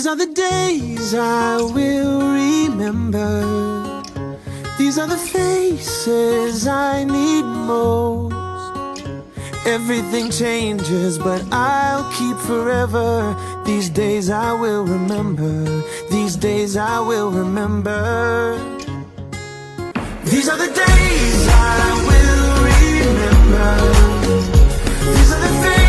These are the days I will remember. These are the faces I need most. Everything changes, but I'll keep forever. These days I will remember. These days I will remember. These are the days I will remember. These are the days